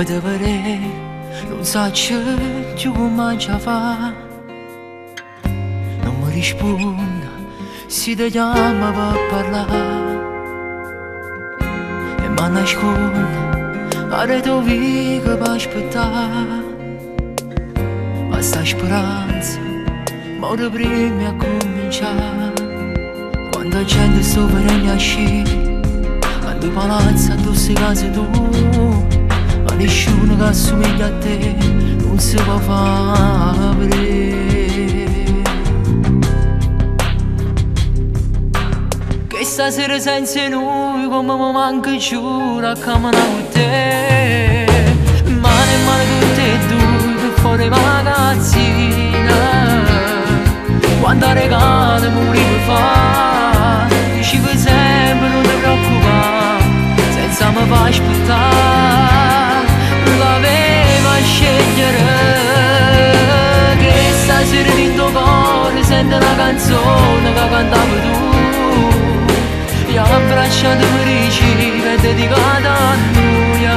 vedere, non saccio più come già fa. Non mi risponde, si ti chiama per parlare. E mi nasconde, arredo via per aspettare. Ma sta speranza, muore prima a cominciare. Quando la gente sopra asci, quando palazzo addosso casa tu, ma nessuno che assomiglia a te non si può fare. Che stasera senza noi come mi manca giura a camminare con te. Mano in mano tutte e due per fuori magazzina. Quando regalo muri per fare, dicevo sempre non ti preoccupare, senza mi far aspettare. L'aveva a scegliere, che stasera in tuo cuore sente una canzone che cantavi tu. E abbracciato per riceve dedicata a noi.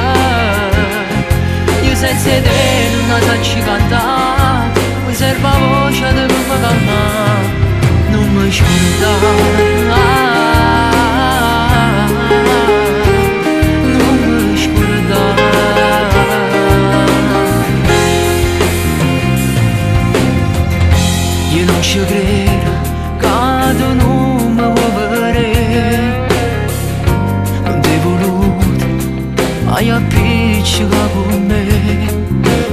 Io senza te non la sacci cantare, mi serve la voce per mi calmare, non mi scordare. Io non ci credo che tu non mi vuoi vedere. Non ti ho voluto mai appiccicare con me,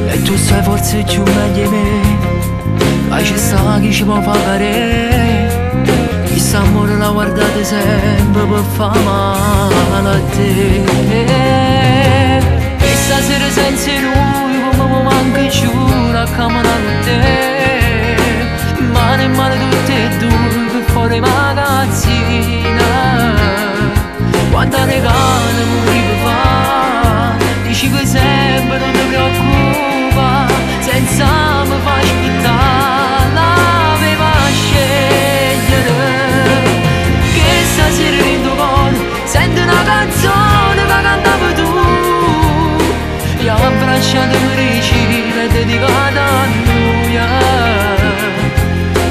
e tu sai forse più meglio di me. Ma ci sta chi ci può pagare, chissà amore la guardate sempre per far male a te. E stasera senza noi come mi manca giura a camminare con te. Mano in mano tutte e due per fuori magazzina. Quando regalo muri per fare, dicevo sempre non ti preoccupa, senza mi far aspettare. L'aveva a scegliere, che stasera in tuo cuore senti una canzone che cantavi tu. Io abbracciato per riceve dedicata a noi.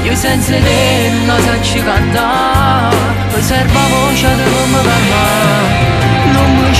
Io senza te non la sacci cantare, mi serve la voce per mi calmare, non mi